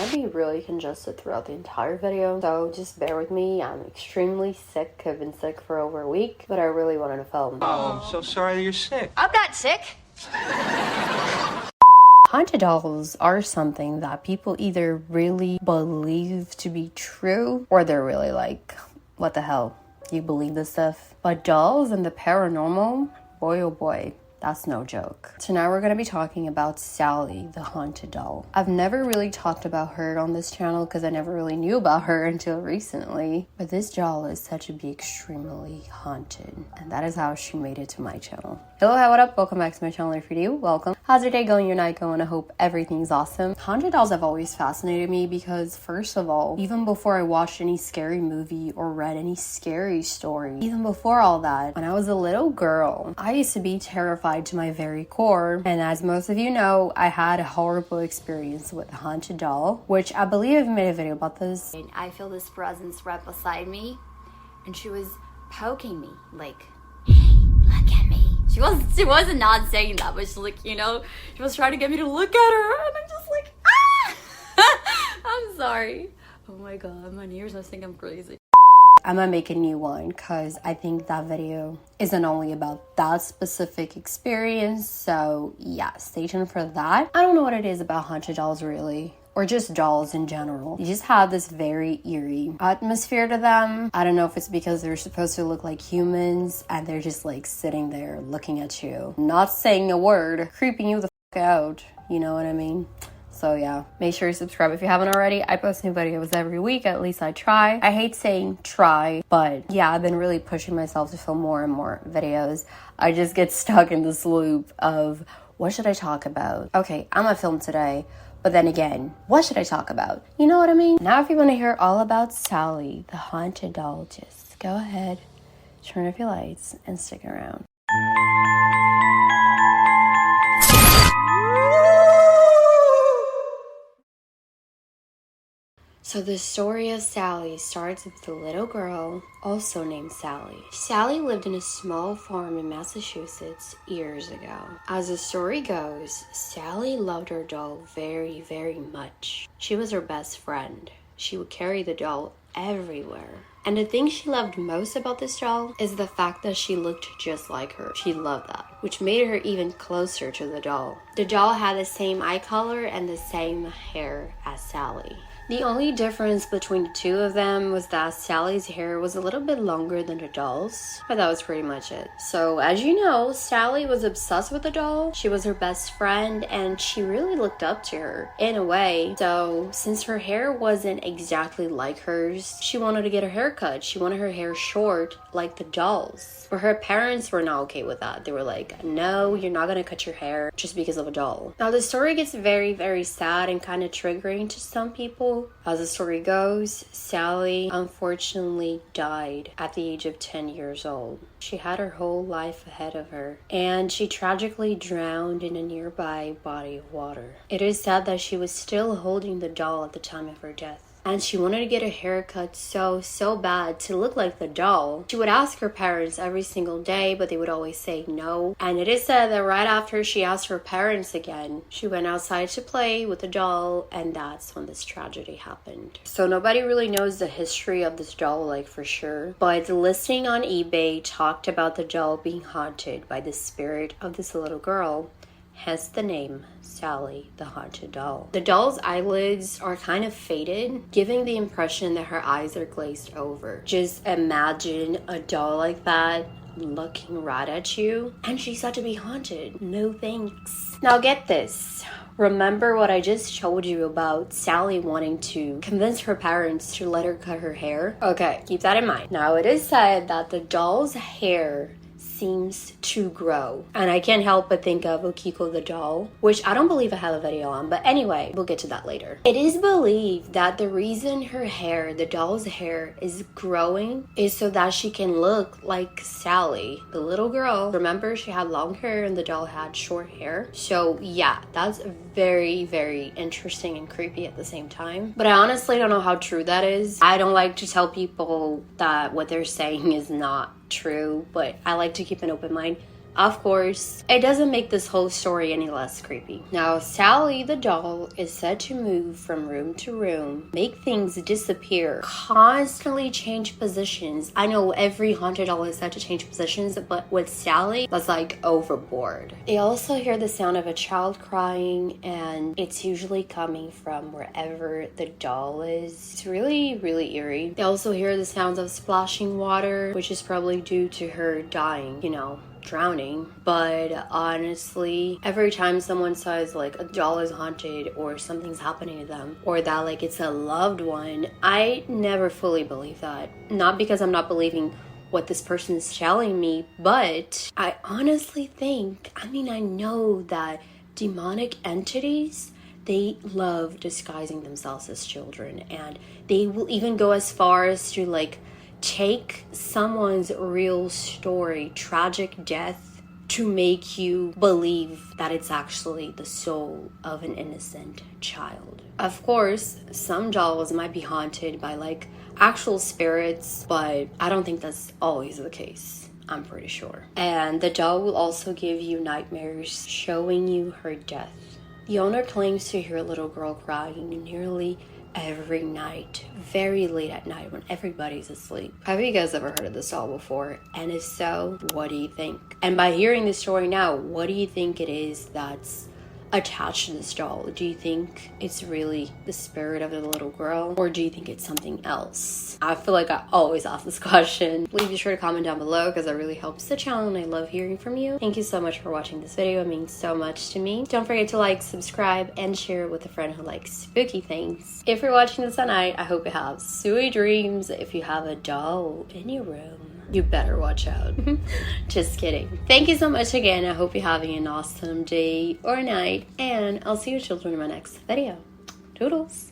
gonna be really congested throughout the entire video, so just bear with me. I'm extremely sick. I've been sick for over a week, but I really wanted to film. Oh, I'm so sorry that you're sick. I'm not sick. Haunted dolls are something that people either really believe to be true, or they're really like, what the hell? You believe this stuff? But dolls and the paranormal, boy oh boy, that's no joke. Tonight we're going to be talking about Sally, the haunted doll. I've never really talked about her on this channel because I never really knew about her until recently. But this doll is said to be extremely haunted, and that is how she made it to my channel. Hello, hi, what up? Welcome back to my channel. If you're new, welcome. How's your day going, your night going? I hope everything's awesome. Haunted dolls have always fascinated me because, first of all, even before I watched any scary movie or read any scary story, even before all that, when I was a little girl, I used to be terrified to my very core. And as most of you know, I had a horrible experience with a haunted doll, which I believe I've made a video about this. And I feel this presence right beside me, and she was poking me like, hey, look at me. She wasn't not saying that, but she's like, you know, she was trying to get me to look at her, and I'm just like, ah! I'm sorry. Oh my god, my ears must think I'm crazy. I'm gonna make a new one because I think that video isn't only about that specific experience. So yeah, stay tuned for that. I don't know what it is about haunted dolls really, or just dolls in general. You just have this very eerie atmosphere to them. I don't know if it's because they're supposed to look like humans and they're just like sitting there looking at you, not saying a word, creeping you the fuck out. You know what I mean? So yeah, make sure you subscribe if you haven't already. I post new videos every week, at least I try. I hate saying try, but yeah, I've been really pushing myself to film more and more videos. I just get stuck in this loop of, what should I talk about? Okay, I'm gonna film today, but then again, what should I talk about? You know what I mean? Now if you wanna hear all about Sally, the haunted doll, just go ahead, turn off your lights, and stick around. So the story of Sally starts with a little girl, also named Sally. Sally lived in a small farm in Massachusetts years ago. As the story goes, Sally loved her doll very, very much. She was her best friend. She would carry the doll everywhere. And the thing she loved most about this doll is the fact that she looked just like her. She loved that, which made her even closer to the doll. The doll had the same eye color and the same hair as Sally. The only difference between the two of them was that Sally's hair was a little bit longer than the doll's, but that was pretty much it. So as you know, Sally was obsessed with the doll. She was her best friend and she really looked up to her in a way. So since her hair wasn't exactly like hers, she wanted to get her hair cut. She wanted her hair short like the doll's. But her parents were not okay with that. They were like, no, you're not gonna cut your hair just because of a doll. Now the story gets very, very sad and kind of triggering to some people. As the story goes, Sally unfortunately died at the age of 10 years old. She had her whole life ahead of her, and she tragically drowned in a nearby body of water. It is said that she was still holding the doll at the time of her death. And she wanted to get her hair cut so bad to look like the doll. She would ask her parents every single day, but they would always say no. And it is said that right after she asked her parents again, she went outside to play with the doll, and that's when this tragedy happened. So nobody really knows the history of this doll like for sure, but the listing on eBay talked about the doll being haunted by the spirit of this little girl. Hence the name, Sally, the haunted doll. The doll's eyelids are kind of faded, giving the impression that her eyes are glazed over. Just imagine a doll like that looking right at you, and she's said to be haunted. No thanks. Now get this. Remember what I just told you about Sally wanting to convince her parents to let her cut her hair? Okay, keep that in mind. Now it is said that the doll's hair seems to grow. And I can't help but think of Okiko the doll, which I don't believe I have a video on, but anyway, we'll get to that later. It is believed that the reason her hair, the doll's hair, is growing is so that she can look like Sally, the little girl. Remember, she had long hair and the doll had short hair. So yeah, that's very, very interesting and creepy at the same time. But I honestly don't know how true that is. I don't like to tell people that what they're saying is not true, but I like to keep an open mind Of course, it doesn't make this whole story any less creepy. Now, Sally the doll is said to move from room to room, make things disappear, constantly change positions. I know every haunted doll is said to change positions, but with Sally, that's like overboard. They also hear the sound of a child crying, and it's usually coming from wherever the doll is. It's really, really eerie. They also hear the sounds of splashing water, which is probably due to her dying, drowning. But honestly, every time someone says like a doll is haunted or something's happening to them or that like it's a loved one, I never fully believe that. Not because I'm not believing what this person is telling me, but I honestly think, I know that demonic entities, they love disguising themselves as children, and they will even go as far as to like take someone's real story, tragic death, to make you believe that it's actually the soul of an innocent child. Of course, some dolls might be haunted by like actual spirits, but I don't think that's always the case. I'm pretty sure. And the doll will also give you nightmares showing you her death. The owner claims to hear a little girl crying nearly every night, very late at night when everybody's asleep. Have you guys ever heard of this doll before? And if so, what do you think? And by hearing this story now, what do you think it is that's attached to this doll? Do you think it's really the spirit of the little girl, or do you think it's something else? I feel like I always ask this question. Please be sure to comment down below because that really helps the channel and I love hearing from you. Thank you so much for watching this video. It means so much to me. Don't forget to like, subscribe, and share with a friend who likes spooky things. If you're watching this at night, I hope you have sweet dreams. If you have a doll in your room, you better watch out. Just kidding. Thank you so much again. I hope you're having an awesome day or night, and I'll see you children in my next video. Toodles.